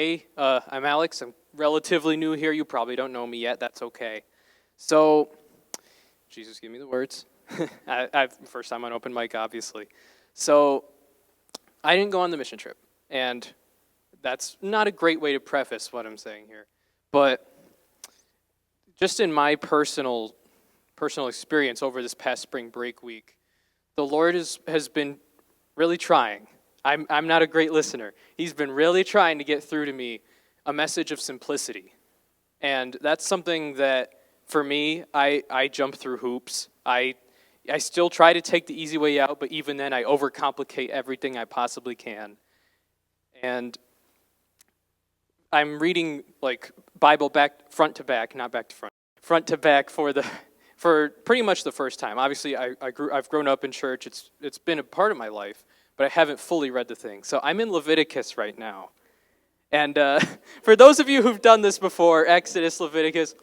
Hey, I'm Alex. I'm relatively new here. You probably don't know me yet. That's okay. So, Jesus, give me the words. First time on open mic, obviously. So, I didn't go on the mission trip, and that's not a great way to preface what I'm saying here. But just in my personal experience over this past spring break week, the Lord has been really trying. I'm not a great listener. He's been really trying to get through to me a message of simplicity. And that's something that, for me, I jump through hoops. I still try to take the easy way out, but even then I overcomplicate everything I possibly can. And I'm reading like Bible front to back to back for pretty much the first time. Obviously, I've grown up in church. It's been a part of my life, but I haven't fully read the thing. So I'm in Leviticus right now. And for those of you who've done this before, Exodus, Leviticus.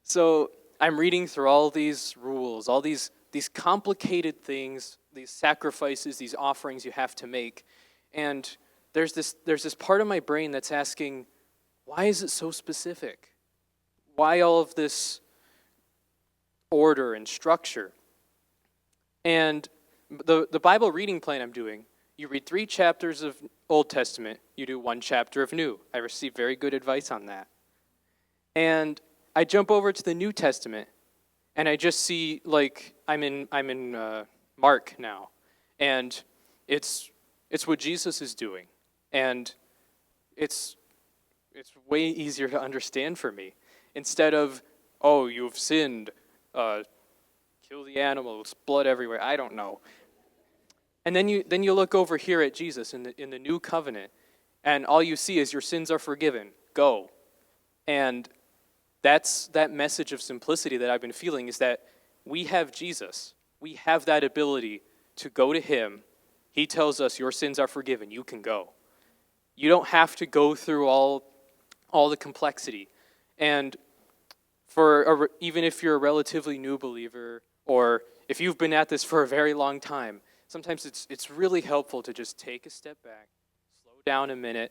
So I'm reading through all these rules, all these complicated things, these sacrifices, these offerings you have to make. And there's this part of my brain that's asking, why is it so specific? Why all of this order and structure? And the Bible reading plan I'm doing, you read 3 chapters of Old Testament, you do 1 chapter of New. I received very good advice on that. And I jump over to the New Testament, and I just see, like, I'm in Mark now, and it's what Jesus is doing, and it's way easier to understand for me. Instead of, oh, you've sinned, kill the animals, blood everywhere, I don't know. And then you look over here at Jesus in the new covenant, and all you see is your sins are forgiven. Go. And that's that message of simplicity that I've been feeling, is that we have Jesus. We have that ability to go to him. He tells us your sins are forgiven. You can go. You don't have to go through all the complexity. And even if you're a relatively new believer, or if you've been at this for a very long time, sometimes it's really helpful to just take a step back, slow down a minute,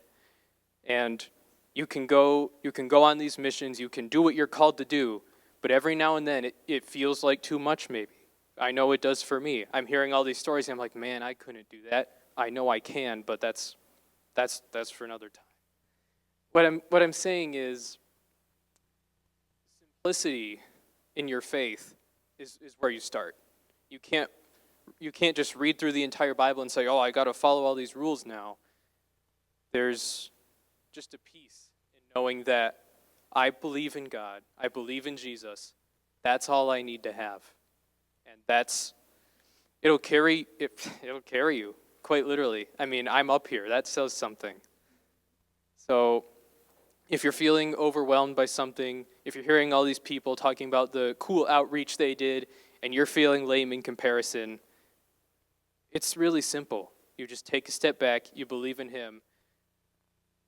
and you can go on these missions, you can do what you're called to do, but every now and then it feels like too much maybe. I know it does for me. I'm hearing all these stories and I'm like, man, I couldn't do that. I know I can, but that's for another time. What I'm saying is simplicity in your faith is where you start. You can't just read through the entire Bible and say, oh, I got to follow all these rules now. There's just a peace in knowing that I believe in God, I believe in Jesus. That's all I need to have. And it'll carry you, quite literally. I mean, I'm up here. That says something. So if you're feeling overwhelmed by something, if you're hearing all these people talking about the cool outreach they did, and you're feeling lame in comparison, it's really simple. You just take a step back, you believe in him,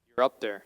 you're up there.